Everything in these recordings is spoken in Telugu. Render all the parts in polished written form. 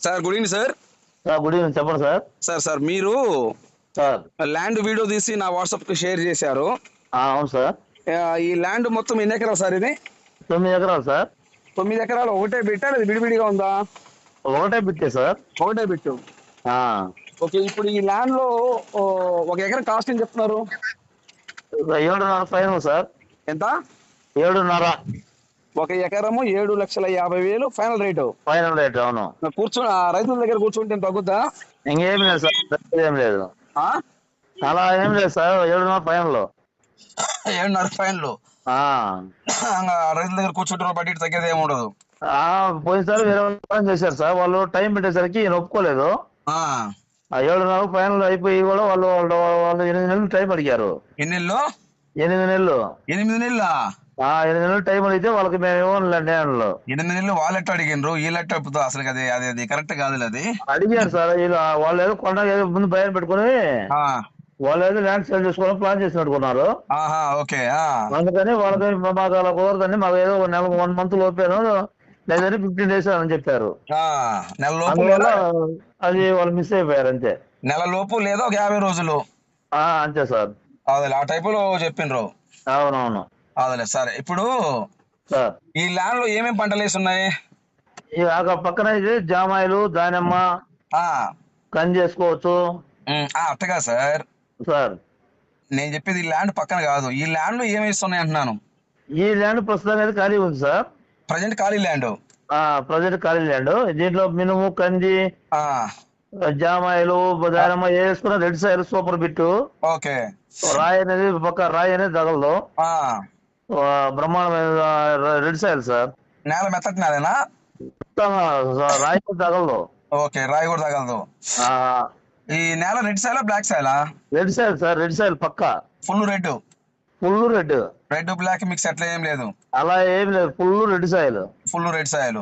Sir good evening sir. Good evening, చెప్పండి సార్. సార్ మీరు సార్ ల్యాండ్ వీడియో తీసి నా వాట్సాప్ కి షేర్ చేశారు. అవును సార్. ఈ ల్యాండ్ మొత్తం ఎన్ని ఎకరాలు సార్ ఇది? 9 ఎకరాలు సార్. 9 ఎకరాలు ఒకటే బిట్టా అది విడివిడిగా ఉందా? ఒకటే బిట్టే సార్. ఒకటే బిట్టు. ఆ, ఓకే, ఇప్పుడు ఈ ల్యాండ్ లో ఒక ఎకరం కాస్ట్ ఏం చెప్తున్నారు? 7.5 ఫైనల్ సార్. ఎంత? 7.5 ఒక ఎకరము 7,50,000 ఫైనల్ రేటు. Final rate. అవును. రైతుల దగ్గర కూర్చుంటే తగ్గుద్దా? ఇంకేం లేదు సార్, ఏం లేదు. ఆ? అలా ఏం లేదు సార్, 7.5 ఫైనల్. 7.5 ఫైనల్. రైతుల దగ్గర కూర్చుంటే బట్టి తగ్గేది ఏమి ఉండదు. పోయినసారి వేరే వాళ్ళు చేశారు సార్, వాళ్ళు టైం పెట్టేసరికి ఈయన ఒప్పుకోలేదు. 7.5 ఫైనల్ అయిపోయి కూడా వాళ్ళు వాళ్ళు వాళ్ళు 8 నెలలు టైం అడిగారు. ఎన్ని నెలలు? 8 నెలలు. 8 నెలల? 8 నెలలు టైం అడిగితే వాళ్ళకి మేము ఇవ్వనులేండి. 8 నెలలు వాళ్ళెట్ట అడిగినరు, వీళ్ళెట్ట అసలు అది అది అది కరెక్ట్ కాదు. అది అడిగారు సార్. వాళ్ళు ఏదో కొండ ఏదో ముందు భయం పెట్టుకుని వాళ్ళు ఏదో ల్యాండ్ సేల్ చేసుకోవడం ప్లాన్ చేసి పెట్టుకున్నారు. ఓకే. అందుకని వాళ్ళకి మాకు అలా కుదరదని, మాకు ఏదో 1 మంత్ లోపేను లేదంటే 15 days అని చెప్పారు. నెల లోపు అందువల్ల అది వాళ్ళు మిస్ అయిపోయారు అంతే. నెల లోపు లేదా ఒక 50 రోజులు అంతే సార్. అదే ఆ టైప్ లో చెప్పిండ్రు. అవునవును. అదేలే సార్. ఇప్పుడు సార్ ఈ ల్యాండ్ లో ఏమేమి పంటలు వేసి ఉన్నాయి? పక్కన ఇది జామాయిలు, దానిమ్మ, కంది చేసుకోవచ్చు. అట్టగా సార్. సార్ నేను చెప్పేది ఈ ల్యాండ్ పక్కన కాదు, ఈ ల్యాండ్ లో ఏమి వేస్తున్నాయి అంటున్నాను. ఈ ల్యాండ్ ప్రస్తుతం అయితే ఖాళీ ఉంది సార్. ప్రజెంట్ ఖాళీ ల్యాండ్. ప్రజెంట్ ఖాళీ ల్యాండ్. దీంట్లో మినుము, కంది, జామాయిలు, దానిమ్మ వేసుకున్న రెడ్ సాయిల్ సూపర్ బిట్టు. ఓకే. రాయి అనేది పక్క రాయి అనేది తగలదు. బ్రహ్మాండమైన రెడ్ సాయిల్ సార్. నేల మెత్తటి నేలేనా? రాయి తగలదు. ఓకే, రాయి కూడా తగలదు. ఈ నేల రెడ్ సాయిలా బ్లాక్ సాయిలా? Red soil sir. Red soil పక్క full red. Full red. Red black mix అట్లా ఏం లేదు? అలా ఏం లేదు, full red soil. Full red soil.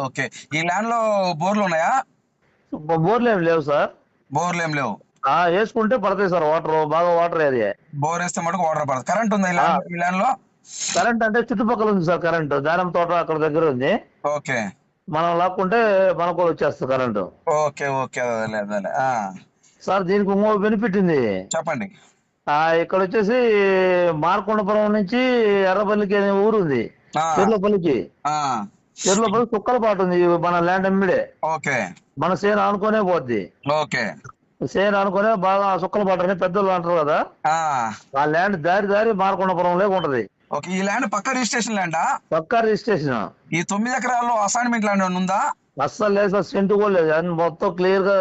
Okay. ఈ ల్యాండ్ లో బోర్లు ఉన్నాయా? బోర్లు ఏం లేవు సార్. బోర్లు ఏం లేవు. వేసుకుంటే పడతాయి సార్, వాటర్ బాగా వాటర్ ఏరియా. బోర్ వేస్తే మటుకు వాటర్ పడదు. కరెంట్ ఉందా ఈ ల్యాండ్ లో? కరెంట్ అంటే చుట్టుపక్కల ఉంది సార్ కరెంట్. దానిమ్మ తోట అక్కడ దగ్గర ఉంది. ఓకే. మనం లాక్కుంటే మనకు కూడా వచ్చేస్తుంది కరెంట్. Okay okay. అదే సార్ దీనికి ఇంకో బెనిఫిట్ ఉంది. చెప్పండి. ఇక్కడ వచ్చేసి మార్కొండపురం నుంచి ఎర్రపల్లికి అనే ఊరు ఉంది. చెర్లపల్లికి. చెర్లపల్లి సుక్కలపాటు ఉంది. మన ల్యాండ్ అమ్మిడే. ఓకే. మన సేన అనుకునే పోద్ది. ఓకే. సేన అనుకునే బాగా సుక్కలపాటు అని పెద్దలు అంటారు కదా, ఆ ల్యాండ్ దారి మార్కొండపురంలో ఉంటది. ఓకే. ఈ ల్యాండ్ పక్క రిజిస్ట్రేషన్ ల్యాండా? పక్కా రిజిస్ట్రేషన్. ఈ 9 ఎకరాల్లో అసైన్మెంట్ ల్యాండ్ ఉందా? అస్సలు లేదు సార్, సెంటు కూడా లేదు. అది మొత్తం క్లియర్ గా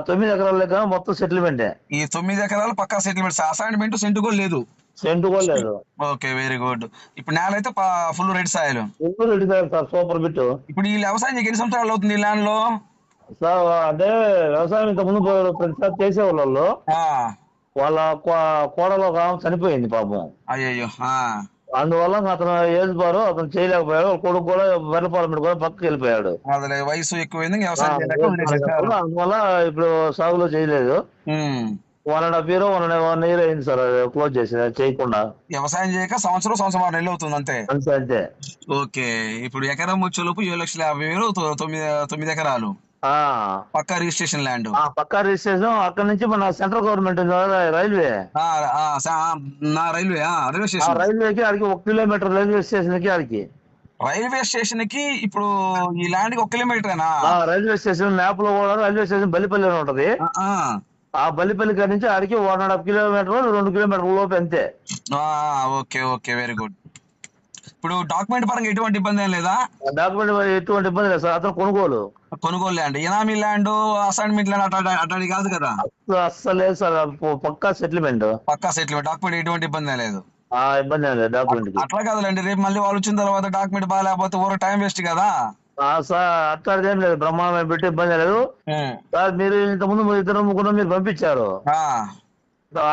9 ఎకరాల లెక్క మొత్తం సెటిల్మెంట్. ఈ 9 ఎకరాలు పక్కా సెటిల్మెంట్, అసైన్మెంట్ సెంటు కూడా లేదు. సెంటు కూడా లేదు. Okay, very good. ఇప్పుడు నేల అయితే full red soil. Full red soil sir, super bit. ఇప్పుడు ఈ వ్యవసాయం ఎన్ని సంవత్సరాలు అవుతుంది ఈ ల్యాండ్ లో? సార్ అంటే వ్యవసాయం ఇంత ముందు ప్రతిసారి చేసేవాళ్ళు, వాళ్ళ కోడలో ఒక ఆమె చనిపోయింది పాపం. అయ్యో. అందువల్ల అతను ఏజ్ బారు, అతను చేయలేకపోయాడు. కొడుకు కూడా బెల్లపాలెం పెట్టుకొని పక్కకి వెళ్ళిపోయాడు. అదే వయసు ఎక్కువైంది, అందువల్ల ఇప్పుడు సాగులో చేయలేదు. 1.5 year 1 year అయింది సార్ క్లోజ్ చేసి చేయకుండా. వ్యవసాయం చేయక సంవత్సరం నెలలు అవుతుంది అంతే. అంతే. ఓకే. ఇప్పుడు ఎకరం వచ్చేలోపు 7,50,000. 9 ఎకరాలు పక్కా రిజిస్ట్రేషన్ ల్యాండ్. పక్కా రిజిస్ట్రేషన్. అక్కడ నుంచి మన central government railway. Railway station. రైల్వేకి అడిగి 1 kilometer రైల్వే స్టేషన్ కి అడిగి. రైల్వే స్టేషన్ కి ఇప్పుడు ఈ ల్యాండ్ కి 1 kilometer. రైల్వే స్టేషన్ మ్యాప్ లో కూడా రైల్వే స్టేషన్ బల్లిపల్లి ఉంటది. ఆ బల్లిపల్లి కాడి నుంచి ఆడికి 1.5 kilometer 2 kilometer లోపు అంతే. Okay okay, very good. ఇప్పుడు డాక్యుమెంట్ పరంగా ఎటువంటి ఇబ్బంది ఏం లేదా? డాక్యుమెంట్ ఎటువంటి ఇబ్బంది లేదు సార్. అతను కొనుగోలు ల్యాండ్, ఎనామీ ల్యాండ్, అసైన్మెంట్ ల్యాండ్ అట్లాంటి కాదు కదా? అస్సలు లేదు సార్, పక్కా సెటిల్మెంట్. డాక్యుమెంట్ ఎటువంటి ఇబ్బంది లేదు. ఇబ్బంది లేదు డాక్యుమెంట్. అట్లా కాదులేండి, రేపు మళ్ళీ వాళ్ళు వచ్చిన తర్వాత డాక్యుమెంట్ బాగాలేకపోతే ఊరు టైం వేస్ట్ కదా. సార్ అట్లాంటిది ఏం లేదు, బ్రహ్మాండమైన పెట్టి ఇబ్బంది లేదు సార్. మీరు ఇంత ముందు 2 మీరు పంపించారు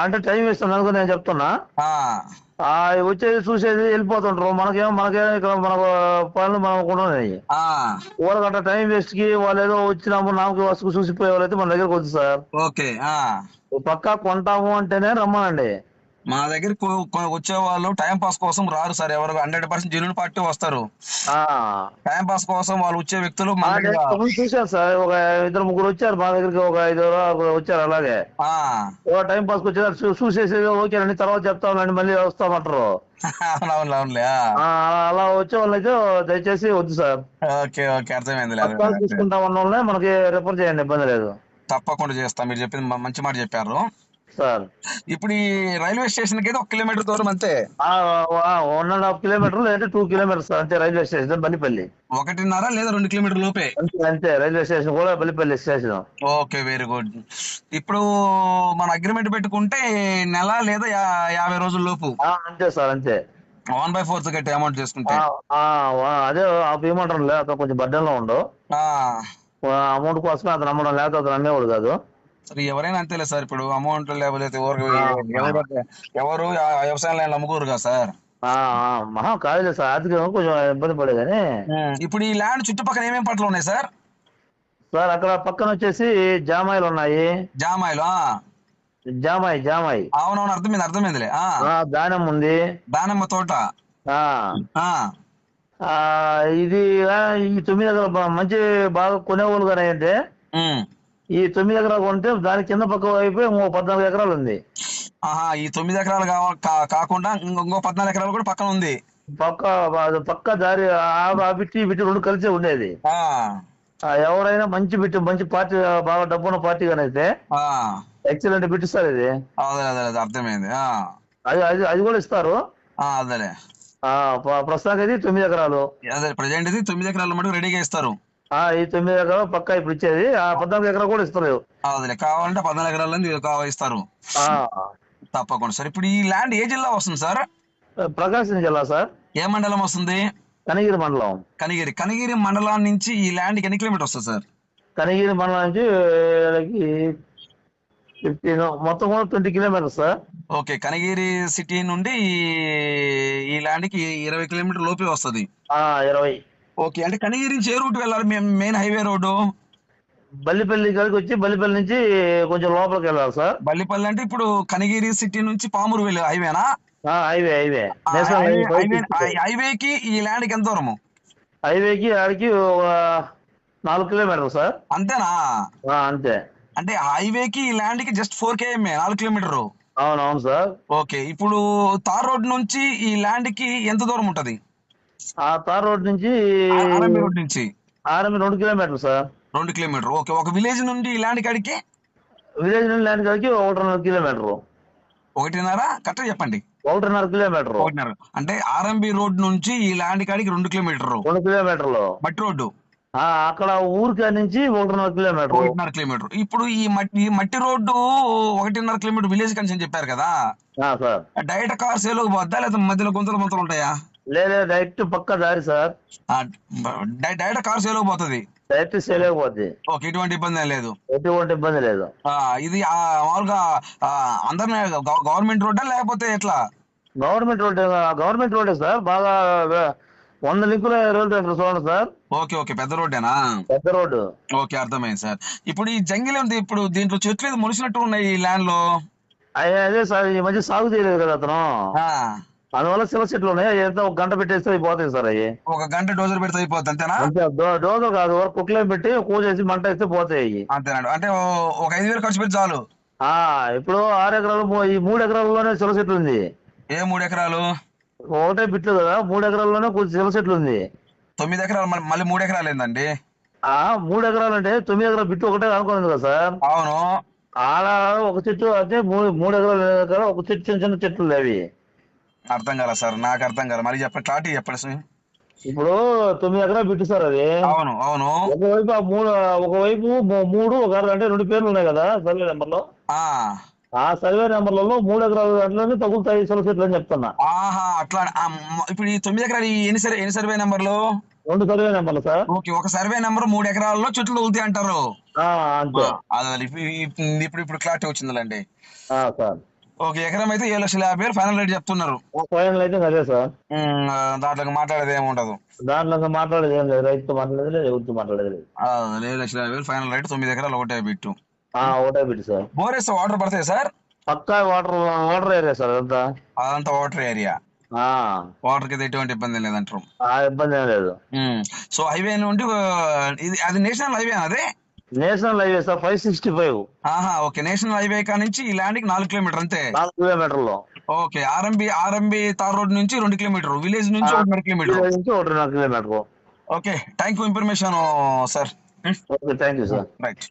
అంటే టైం వేస్ట్ అనుకో. నేను చెప్తున్నా, వచ్చేది చూసేది వెళ్ళిపోతుంటారు. మనకేమో ఇక్కడ మన పనులు మనకు ఉన్నాయి. ఊరగంట టైం వేస్ట్ కి వాళ్ళు ఏదో వచ్చినప్పుడు నాకు వస్తువు చూసిపోయే వాళ్ళైతే మన దగ్గరకు వద్దు సార్. ఓకే. పక్కా కొంటాము అంటేనే రమ్మనండి. మా దగ్గర వచ్చే వాళ్ళు టైం పాస్ కోసం రారు సార్. ఎవరు 100% జెన్యూన్ పార్టీ వస్తారు. టైం పాస్ కోసం వాళ్ళు వచ్చే వ్యక్తులు చూశాను సార్. ఒక 2-3 వచ్చారు మా దగ్గరికి, ఒక 5 వచ్చారు అలాగే. టైం పాస్ వచ్చారు, చూసేసి ఓకేనండి తర్వాత చెప్తామండి మళ్ళీ వస్తామంటారు. అవునవునులే. అలా వచ్చే వాళ్ళైతే దయచేసి వద్దు సార్. ఓకే ఓకే, అర్థమైంది. తీసుకుంటాం అన్న వాళ్ళని మనకి రిఫర్ చేయండి, ఇబ్బంది లేదు. తప్పకుండా చేస్తాం. మీరు చెప్పింది మంచి మాట చెప్పారు సార్. ఇప్పుడు ఈ రైల్వే స్టేషన్ కి అయితే 1 కిలోమీటర్ దూరం అంతే. 1.5 కిలోమీటర్లు లేదా 2 కిలోమీటర్స్ అంతే రైల్వే స్టేషన్ బల్లిపల్లి. 1.5 లేదా 2 కిలోమీటర్ లోపే అంతే రైల్వే స్టేషన్ కూడా Ballipalli station. Okay, very good. ఇప్పుడు మన అగ్రిమెంట్ పెట్టుకుంటే నెల లేదా 50 రోజుల లోపు అంతే సార్. అంతే 1/4 కట్టి అమౌంట్ చేసుకుంటే అదే ఇవ్వమంటారు. అతను కొంచెం బడ్డెన్లో ఉండవు అమౌంట్ కోసమే అతను అమ్మడం, లేకపోతే అతను అమ్మేవాడు కాదు. సరే, ఎవరైనా అంతేలే సార్. ఇప్పుడు అమౌంట్ లేకపోతే ఎవరు వ్యవసాయం లైన్లు అమ్ముకోరు కదా సార్. కాదులే సార్, ఆర్థికంగా కొంచెం ఇబ్బంది పడేదని. ఇప్పుడు ఈ ల్యాండ్ చుట్టుపక్కల ఏమేమి పంటలు ఉన్నాయి సార్? సార్ అక్కడ పక్కన వచ్చేసి జామాయిలు ఉన్నాయి. జామాయిలు? జామాయి. అవునవును, అర్థమైందిలే. దానిమ్మ ఉంది. దానిమ్మ తోట. ఇది ఈ 9 ఎకరాలు మంచి బాగా కొనేవాళ్ళు కానీ అంటే ఈ 9 ఎకరాలు కొంటే దాని కింద పక్క వైపు 14 ఎకరాలు ఉంది. ఈ 9 ఎకరాలు కాకుండా ఇంకో 14 ఎకరాలు కూడా పక్కన ఉంది. పక్క దారి బిట్టి 2 కలిసే ఉండేది. ఎవరైనా మంచి పార్టీ, బాగా డబ్బున్న పార్టీ కానీ అయితే ఎక్సలెంట్ బిట్ సార్ ఇది. అర్థమైంది. అది కూడా ఇస్తారు. అదేలే. ప్రస్తుతానికి అయితే 9 ఎకరాలు. అదే ప్రజెంట్ ఇది 9 ఎకరాలు మటుకు రెడీగా ఇస్తారు. ఈ 9 ఎకరాలు పక్కా ఇప్పుడు ఇచ్చేది. 14 ఎకరాలు కూడా ఇస్తారు. అదే కావాలంటే 14 ఎకరాలు ఇస్తారు. తప్పకుండా సార్. ఇప్పుడు ఈ ల్యాండ్ ఏ జిల్లా వస్తుంది సార్? ప్రకాశం జిల్లా సార్. ఏ మండలం వస్తుంది? కనిగిరి మండలం. కనిగిరి మండలం నుంచి ఈ ల్యాండ్ కి ఎన్ని కిలోమీటర్ వస్తుంది సార్? కనిగిరి మండలం నుంచి 15 మొత్తం కూడా 20 kilometre sir. Okay, Kanigiri city నుండి ఈ ల్యాండ్ కి 20 కిలోమీటర్ లోపే వస్తుంది. 20. ఓకే, అంటే కనిగిరి నుంచి ఏ రూట్ వెళ్ళాలి? మెయిన్ హైవే రోడ్డు బల్లిపల్లి కలిగి వచ్చి బల్లిపల్లి నుంచి కొంచెం లోపలికి వెళ్ళాలి సార్. బల్లిపల్లి అంటే ఇప్పుడు కనిగిరి సిటీ నుంచి పామూరు వెళ్ళే హైవేనా? హైవే. హైవేకి ఈ ల్యాండ్ కి ఎంత దూరము? హైవేకి ఆడికి 4 కిలోమీటర్లు సార్. అంతేనా? అంతే. అంటే హైవేకి ఈ ల్యాండ్ కి జస్ట్ 4 km, 4 కిలోమీటర్. అవునవును సార్. ఓకే, ఇప్పుడు తార్ రోడ్ నుంచి ఈ ల్యాండ్ కి ఎంత దూరం ఉంటది? తార్ రోడ్ నుంచి ఆర్ఎంబి రోడ్ నుంచి 2 కిలోమీటర్లు సార్. 2 కిలోమీటర్. ఓకే, ఒక విలేజ్ నుండి ఈ ల్యాండ్ కాడికి? విలేజ్ నుండి ల్యాండ్ కాడికి 1.5 కిలోమీటర్. 1.5 కరెక్ట్ చెప్పండి. 1.5 కిలోమీటర్. అంటే ఆర్ఎంబి రోడ్ నుంచి ఈ ల్యాండ్ కాడికి 2 కిలోమీటర్లు. 2 కిలోమీటర్లు మట్టి రోడ్డు. అక్కడ ఊరికి నుంచి 1.5 కిలోమీటర్. 1.5 కిలోమీటర్. ఇప్పుడు ఈ మట్టి రోడ్డు 1.5 కిలోమీటర్ విలేజ్ కన్షన్ చెప్పారు కదా సార్. డైరెక్ట్ కార్ సేలోకి పోద్దా లేదా మధ్యలో గుంతలు ఉంటాయా? లేదు, డైరెక్ట్ పక్క దారి సార్. డైరెక్ట్ కార్ సేలోకి పోతుంది. డైరెక్ట్ సేలోకి పోతుంది. ఓకే, ఎటువంటి ఇబ్బంది లేదు. ఇది మామూలుగా అందరినీ గవర్నమెంట్ రోడ్డా లేకపోతే ఎట్లా? గవర్నమెంట్ రోడ్డే సార్. బాగా 100 లింకుల రోడ్డు చూడండి సార్. ఓకే, పెద్ద రోడ్డేనా? పెద్ద రోడ్డు. ఓకే, అర్థమైంది సార్. ఇప్పుడు ఈ జంగిల్ ఉంది, ఇప్పుడు దీంట్లో చెట్లు ఏదో మొలిసినట్టు ఉన్నాయి ఈ ల్యాండ్ లో. అదే సార్, ఈ మధ్య సాగు చేయలేదు కదా అతను, అందువల్ల చిన్న చెట్లు ఉన్నాయి. ఎంత 1 గంట పెట్టేస్తే అయిపోతాయి సార్. అవి 1 గంట డోజర్ పెడితే అయిపోతుంది అంతేనా? డోజర్ కాదు, కుక్కలో పెట్టి కూచేసి మంట వేస్తే పోతాయి. అంతేనండి. అంటే ఒక 5,000 ఖర్చు పెట్టి చాలు. ఇప్పుడు 6 ఎకరాలు, ఈ 3 ఎకరాల్లోనే చిన్న చెట్లు ఉంది. ఏ 3 ఎకరాలు? ఒకటే బిట్లు కదా, 3 ఎకరాల్లోనే కొంచెం చిన్న చెట్లు ఉంది. 9 ఎకరాలు మళ్ళీ 3 ఎకరాలు ఏందండి? 3 ఎకరాలు అంటే 9 ఎకరాల బిట్టు ఒకటే అనుకోలేదు కదా సార్. అవును. ఆడ ఒక చెట్టు అంటే 3 ఎకరాలు ఒక చెట్టు, చిన్న చెట్లు అవి. అర్థం కాల సార్, నాకు అర్థం కాల. మళ్ళీ చెప్పండి, క్లారిటీ చెప్పండి. ఇప్పుడు 9 ఎకరాలు బిట్టు సార్ అది. అవును. ఒకవైపు ఒకవైపు 3 ఒక అంటే 2 పేర్లు ఉన్నాయి కదా సర్వే నెంబర్లో. సర్వే నెంబర్లలో 3 ఎకరాల దాంట్లోనే తగులుతాయి చిన్న చెట్లు అని చెప్తున్నా. అట్లా. ఇప్పుడు ఈ 9 ఎకరాలు ఎన్ని సర్వే నెంబర్లు? 2 సర్వే నెంబర్లు సార్. ఓకే, ఒక సర్వే నెంబర్ 3 ఎకరాల్లో చెట్లు తగులుతాయి అంటారు. ఇప్పుడు క్లారిటీ వచ్చిందండి సార్. ఓకే, ఎకరం అయితే 7,50,000 ఫైనల్ రేట్ చెప్తున్నారు. ఫైనల్ అయితే అదే సార్. దాంట్లో మాట్లాడేది ఏమి ఉండదు. దాంట్లో మాట్లాడేది ఏం లేదు, రైతుతో మాట్లాడేది లేదు, ఎవరితో మాట్లాడేది లేదు. 7,50,000 ఫైనల్ రేట్. 9 ఎకరాలు ఒకటే బిట్టు. ఒకటే బిట్టు సార్. బోర్ వేస్తే వాటర్ పడతాయి సార్? పక్కా వాటర్ ఏరియా సార్ అదంతా. అదంతా వాటర్ ఏరియా, వాటర్ కి ఎటువంటి ఇబ్బంది లేదంటారు. ఇబ్బంది ఏం లేదు. సో హైవే నుండి ఇది అది నేషనల్ హైవే అదే? National highway sir 565. Okay, national highway కా నుంచి ఈ ల్యాండ్ కి 4 కిలోమీటర్ అంతే. 4 కిలోమీటర్లు. ఓకే, ఆర్ఎంబి తార్ రోడ్ నుంచి 2 కిలోమీటర్, విలేజ్ నుంచి 1.5 కిలోమీటర్. నుంచి 1.5 kilometre. Okay, thank you information sir. Okay, thank you sir. Right.